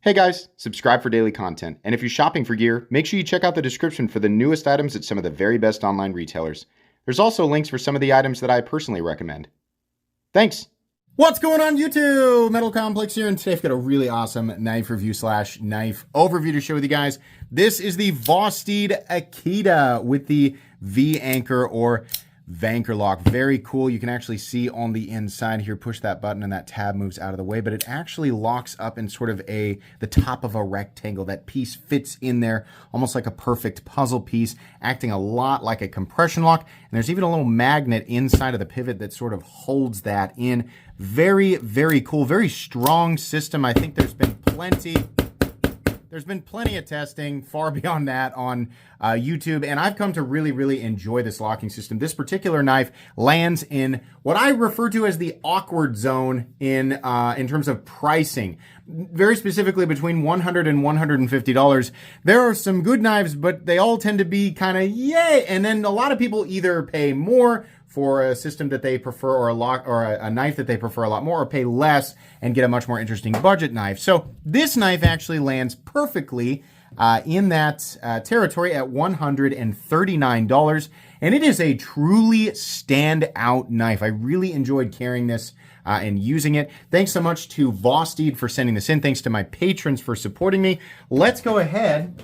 Hey guys, subscribe for daily content. And if you're shopping for gear, make sure you check out the description for the newest items at some of the very best online retailers. There's also links for some of the items that I personally recommend. Thanks! What's going on YouTube? Metal Complex here, and today I've got a really awesome knife review / knife overview to share with you guys. This is the Vosteed Akita with the V-anchor or Vanker lock. Very cool. You can actually see on the inside here, push that button and that tab moves out of the way, but it actually locks up in sort of the top of a rectangle. That piece fits in there almost like a perfect puzzle piece, acting a lot like a compression lock. And there's even a little magnet inside of the pivot that sort of holds that in. Very, very cool, very strong system. I think there's been plenty of testing far beyond that on YouTube, and I've come to really, really enjoy this locking system. This particular knife lands in what I refer to as the awkward zone in terms of pricing. Very specifically between $100 and $150. There are some good knives, but they all tend to be kind of yay, and then a lot of people either pay more for a system that they prefer, or a knife that they prefer a lot more, or pay less and get a much more interesting budget knife. So this knife actually lands perfectly in that territory at $139, and it is a truly standout knife. I really enjoyed carrying this and using it. Thanks so much to Vosteed for sending this in. Thanks to my patrons for supporting me. Let's go ahead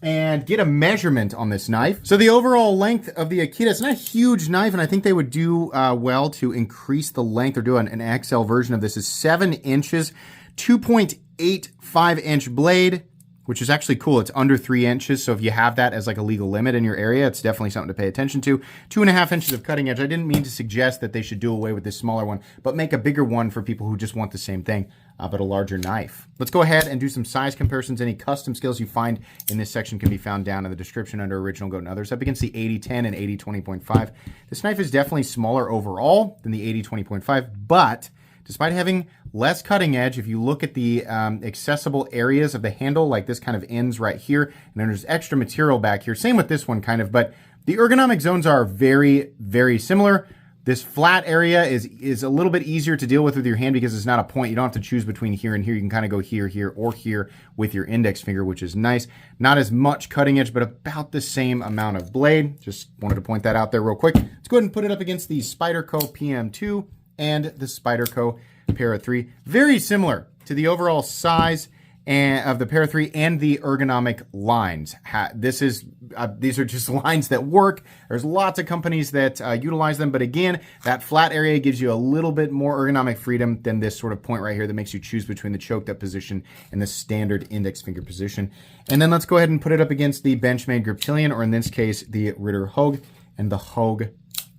and get a measurement on this knife. So the overall length of the Akita, it's not a huge knife, and I think they would do well to increase the length or do an XL version of this, is 7 inches, 2.85 inch blade, which is actually cool. It's under 3 inches, so if you have that as like a legal limit in your area, it's definitely something to pay attention to. 2.5 inches of cutting edge. I didn't mean to suggest that they should do away with this smaller one, but make a bigger one for people who just want the same thing, but a larger knife. Let's go ahead and do some size comparisons. Any custom skills you find in this section can be found down in the description under Original Goat and Others. Up against the 80-10 and 80-20.5. This knife is definitely smaller overall than the 80-20.5, but despite having less cutting edge, if you look at the accessible areas of the handle, like this kind of ends right here, and then there's extra material back here. Same with this one kind of, but the ergonomic zones are very, very similar. This flat area is a little bit easier to deal with your hand because it's not a point. You don't have to choose between here and here. You can kind of go here, here, or here with your index finger, which is nice. Not as much cutting edge, but about the same amount of blade. Just wanted to point that out there real quick. Let's go ahead and put it up against the Spyderco PM2 and the Spyderco Para 3. Very similar to the overall size of the Para 3 and the ergonomic lines. These are just lines that work. There's lots of companies that utilize them, but again, that flat area gives you a little bit more ergonomic freedom than this sort of point right here that makes you choose between the choked up position and the standard index finger position. And then let's go ahead and put it up against the Benchmade Griptilian, or in this case, the Ritter Hogue and the Hogue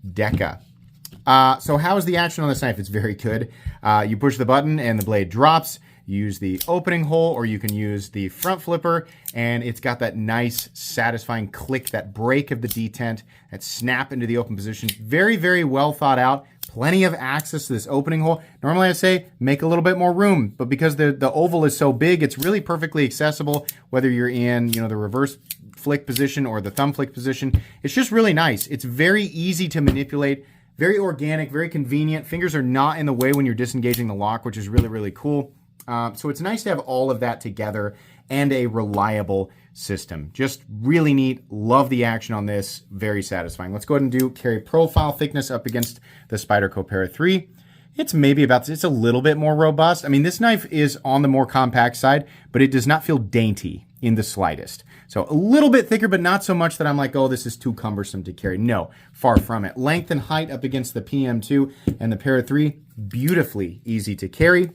Deca. So how is the action on this knife? It's very good. You push the button and the blade drops. You use the opening hole, or you can use the front flipper, and it's got that nice, satisfying click, that break of the detent, that snap into the open position. Very, very well thought out. Plenty of access to this opening hole. Normally I say make a little bit more room, but because the oval is so big, it's really perfectly accessible, whether you're in the reverse flick position or the thumb flick position. It's just really nice. It's very easy to manipulate. Very organic, very convenient. Fingers are not in the way when you're disengaging the lock, which is really, really cool. So it's nice to have all of that together and a reliable system. Just really neat. Love the action on this. Very satisfying. Let's go ahead and do carry profile thickness up against the Spyderco Para 3. It's a little bit more robust. I mean, this knife is on the more compact side, but it does not feel dainty in the slightest. So a little bit thicker, but not so much that I'm like, oh, this is too cumbersome to carry. No, far from it. Length and height up against the PM2 and the Para 3, beautifully easy to carry.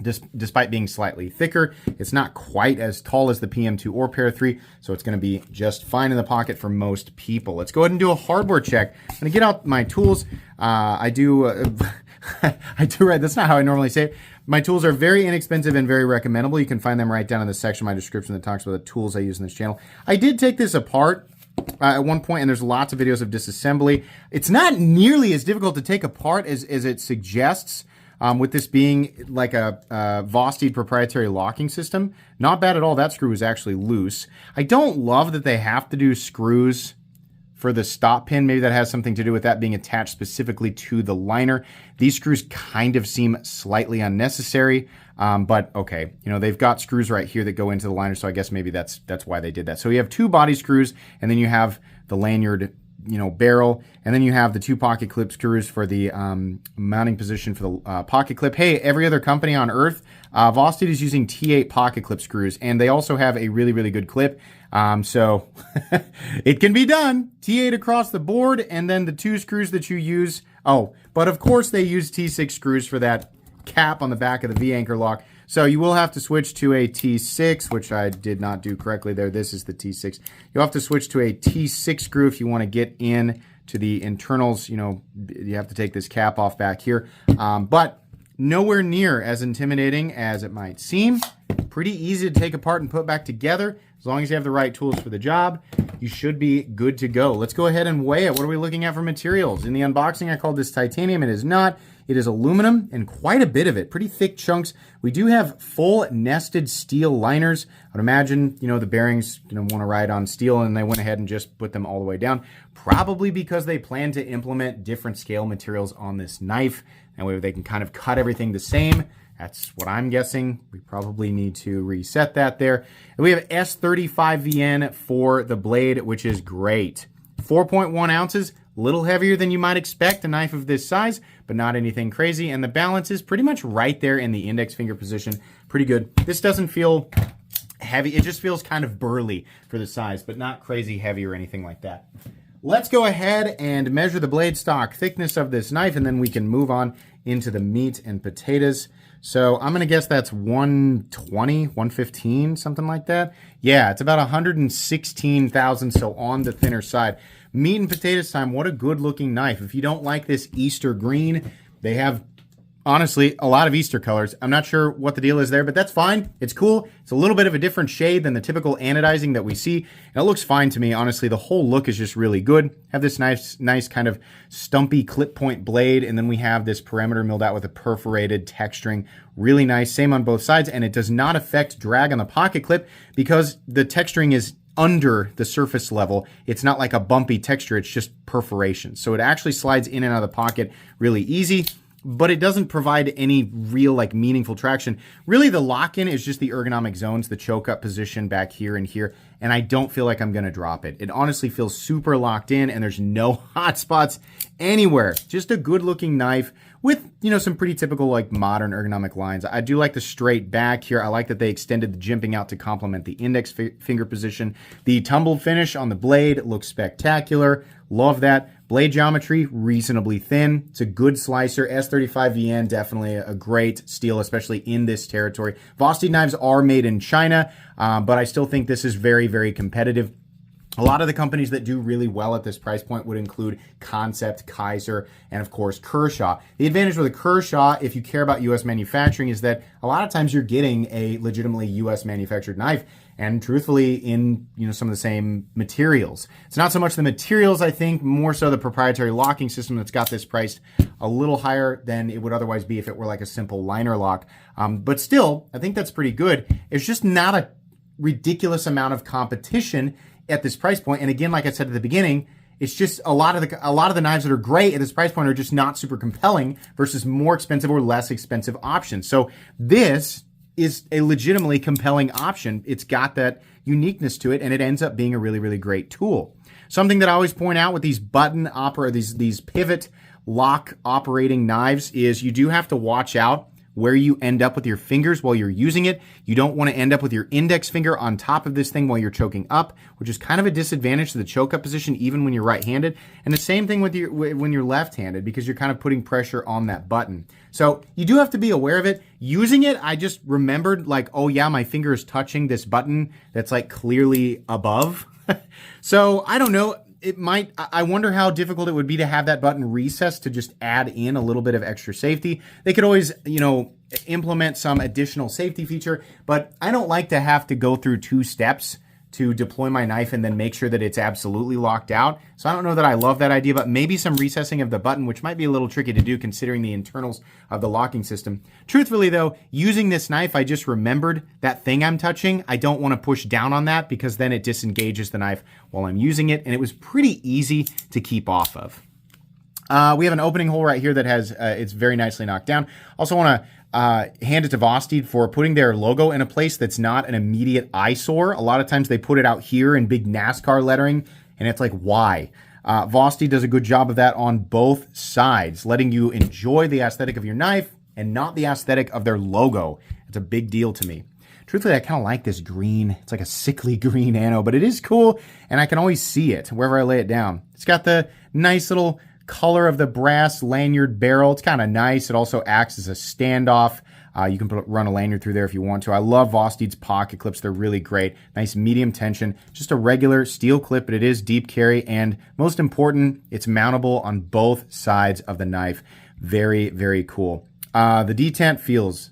Despite being slightly thicker, it's not quite as tall as the PM2 or Para 3, so it's going to be just fine in the pocket for most people. Let's go ahead and do a hardware check. I'm going to get out my tools. I do right. That's not how I normally say it. My tools are very inexpensive and very recommendable. You can find them right down in the section of my description that talks about the tools I use in this channel. I did take this apart at one point, and there's lots of videos of disassembly. It's not nearly as difficult to take apart as it suggests. With this being like a Vosteed proprietary locking system. Not bad at all. That screw is actually loose. I don't love that they have to do screws for the stop pin. Maybe that has something to do with that being attached specifically to the liner. These screws kind of seem slightly unnecessary. But okay, they've got screws right here that go into the liner, so I guess maybe that's why they did that. So you have 2 body screws, and then you have the lanyard barrel, and then you have the 2 pocket clip screws for the mounting position for the pocket clip. Hey, every other company on earth, Vosteed is using T8 pocket clip screws, and they also have a really, really good clip. So it can be done. T8 across the board, and then the 2 screws that you use. Oh, but of course they use T6 screws for that cap on the back of the V-anchor lock. So you will have to switch to a T6, which I did not do correctly there. This is the T6. You'll have to switch to a T6 screw if you want to get in to the internals. You have to take this cap off back here. But nowhere near as intimidating as it might seem. Pretty easy to take apart and put back together. As long as you have the right tools for the job, you should be good to go. Let's go ahead and weigh it. What are we looking at for materials? In the unboxing, I called this titanium. It is not. It is aluminum, and quite a bit of it. Pretty thick chunks. We do have full nested steel liners. I would imagine, the bearings want to ride on steel, and they went ahead and just put them all the way down. Probably because they plan to implement different scale materials on this knife. That way they can kind of cut everything the same. That's what I'm guessing. We probably need to reset that there. And we have S35VN for the blade, which is great. 4.1 ounces, a little heavier than you might expect, a knife of this size, but not anything crazy. And the balance is pretty much right there in the index finger position. Pretty good. This doesn't feel heavy. It just feels kind of burly for the size, but not crazy heavy or anything like that. Let's go ahead and measure the blade stock thickness of this knife, and then we can move on into the meat and potatoes. So I'm going to guess that's 120, 115, something like that. Yeah, it's about 116,000, so on the thinner side. Meat and potatoes time, what a good looking knife. If you don't like this Easter green, they have, honestly, a lot of Easter colors. I'm not sure what the deal is there, but that's fine. It's cool. It's a little bit of a different shade than the typical anodizing that we see. And it looks fine to me. Honestly, the whole look is just really good. Have this nice kind of stumpy clip point blade, and then we have this perimeter milled out with a perforated texturing. Really nice. Same on both sides, and it does not affect drag on the pocket clip because the texturing is under the surface level. It's not like a bumpy texture. It's just perforation. So it actually slides in and out of the pocket really easy, but it doesn't provide any real meaningful traction. Really, the lock-in is just the ergonomic zones, the choke-up position back here and here, and I don't feel like I'm going to drop it. It honestly feels super locked in, and there's no hot spots anywhere. Just a good-looking knife with, some pretty typical modern ergonomic lines. I do like the straight back here. I like that they extended the jimping out to complement the index finger position. The tumbled finish on the blade looks spectacular. Love that. Blade geometry, reasonably thin. It's a good slicer. S35VN, definitely a great steel, especially in this territory. Vosteed knives are made in China, but I still think this is very, very competitive. A lot of the companies that do really well at this price point would include Concept, Kaiser, and of course Kershaw. The advantage with a Kershaw, if you care about U.S. manufacturing, is that a lot of times you're getting a legitimately U.S. manufactured knife, and truthfully in some of the same materials. It's not so much the materials, I think, more so the proprietary locking system that's got this priced a little higher than it would otherwise be if it were like a simple liner lock. But still, I think that's pretty good. It's just not a ridiculous amount of competition at this price point. And again, like I said at the beginning, it's just a lot of the knives that are great at this price point are just not super compelling versus more expensive or less expensive options. So this is a legitimately compelling option. It's got that uniqueness to it, and it ends up being a really, really great tool. Something that I always point out with these these pivot lock operating knives is you do have to watch out where you end up with your fingers while you're using it. You don't want to end up with your index finger on top of this thing while you're choking up, which is kind of a disadvantage to the choke up position even when you're right-handed. And the same thing with when you're left-handed, because you're kind of putting pressure on that button. So you do have to be aware of it. Using it, I just remembered oh yeah, my finger is touching this button that's clearly above. So I don't know. I wonder how difficult it would be to have that button recessed to just add in a little bit of extra safety. They could always, implement some additional safety feature, but I don't like to have to go through 2 steps to deploy my knife and then make sure that it's absolutely locked out. So I don't know that I love that idea, but maybe some recessing of the button, which might be a little tricky to do considering the internals of the locking system. Truthfully though, using this knife, I just remembered that thing I'm touching. I don't want to push down on that because then it disengages the knife while I'm using it, and it was pretty easy to keep off of. We have an opening hole right here that has, it's very nicely knocked down. Also want to hand it to Vosteed for putting their logo in a place that's not an immediate eyesore. A lot of times they put it out here in big NASCAR lettering, and it's like, why? Vosteed does a good job of that on both sides, letting you enjoy the aesthetic of your knife and not the aesthetic of their logo. It's a big deal to me. Truthfully, I kind of like this green. It's like a sickly green anno, but it is cool, and I can always see it wherever I lay it down. It's got the nice little color of the brass lanyard barrel. It's kind of nice. It also acts as a standoff. You can run a lanyard through there if you want to. I love Vosteed's pocket clips. They're really great. Nice medium tension. Just a regular steel clip, but it is deep carry, and most important, it's mountable on both sides of the knife. Very, very cool. The detent feels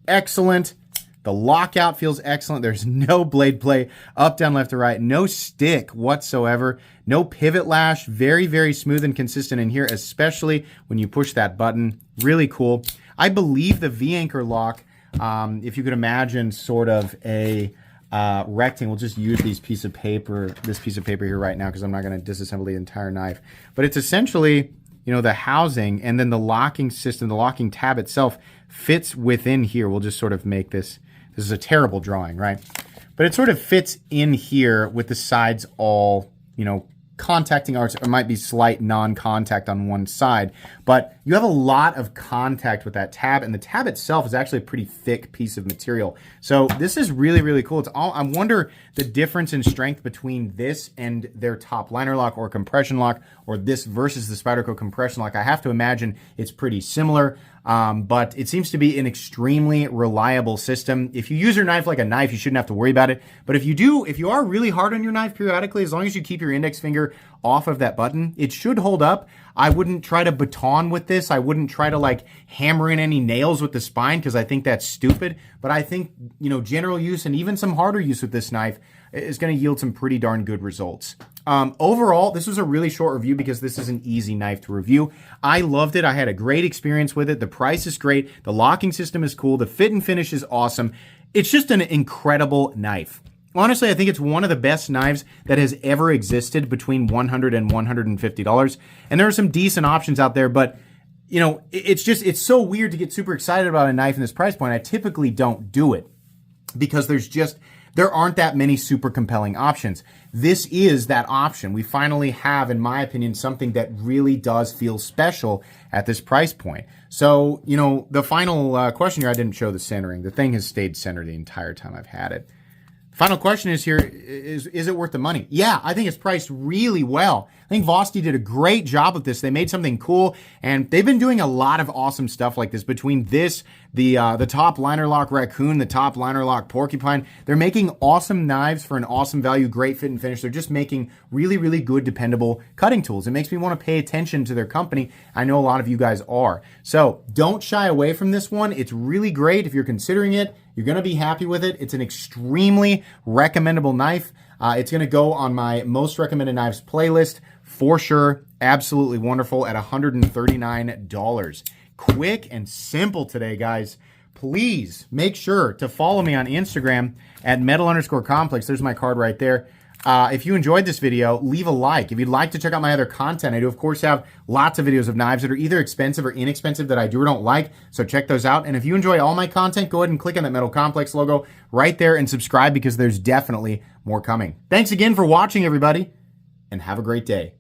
excellent. The lockout feels excellent. There's no blade play up, down, left, or right. No stick whatsoever. No pivot lash. Very, very smooth and consistent in here, especially when you push that button. Really cool. I believe the V-anchor lock, if you could imagine sort of a rectangle, we'll just use this piece of paper here right now because I'm not going to disassemble the entire knife. But it's essentially, you know, the housing, and then the locking system, the locking tab itself fits within here. We'll just sort of make this. This is a terrible drawing, right? But it sort of fits in here with the sides all, you know, contacting arts. It might be slight non-contact on one side, but you have a lot of contact with that tab, and the tab itself is actually a pretty thick piece of material. So this is really, really cool. It's all, I wonder the difference in strength between this and their top liner lock or compression lock, or this versus the Spyderco compression lock. I have to imagine it's pretty similar. But it seems to be an extremely reliable system. If you use your knife like a knife, you shouldn't have to worry about it. But if you are really hard on your knife periodically, as long as you keep your index finger off of that button, it should hold up. I wouldn't try to baton with this. I wouldn't try to like hammer in any nails with the spine because I think that's stupid. But I think, you know, general use and even some harder use with this knife is going to yield some pretty darn good results. Overall, this was a really short review because this is an easy knife to review. I loved it. I had a great experience with it. The price is great. The locking system is cool. The fit and finish is awesome. It's just an incredible knife. Honestly, I think it's one of the best knives that has ever existed between $100 and $150. And there are some decent options out there, but you know, it's so weird to get super excited about a knife in this price point. I typically don't do it because there aren't that many super compelling options. This is that option. We finally have, in my opinion, something that really does feel special at this price point. So, you know, the final question here, I didn't show the centering. The thing has stayed centered the entire time I've had it. Final question is here, is it worth the money? Yeah, I think it's priced really well. I think Vosteed did a great job with this. They made something cool, and they've been doing a lot of awesome stuff like this. Between this, the top liner lock raccoon, the top liner lock porcupine, they're making awesome knives for an awesome value, great fit and finish. They're just making really, really good, dependable cutting tools. It makes me want to pay attention to their company. I know a lot of you guys are. So don't shy away from this one. It's really great. If you're considering it, you're going to be happy with it. It's an extremely recommendable knife. It's going to go on my most recommended knives playlist for sure. Absolutely wonderful at $139. Quick and simple today, guys. Please make sure to follow me on Instagram at metal_complex. There's my card right there. If you enjoyed this video, leave a like. If you'd like to check out my other content, I do, of course, have lots of videos of knives that are either expensive or inexpensive that I do or don't like, so check those out. And if you enjoy all my content, go ahead and click on that Metal Complex logo right there and subscribe because there's definitely more coming. Thanks again for watching, everybody, and have a great day.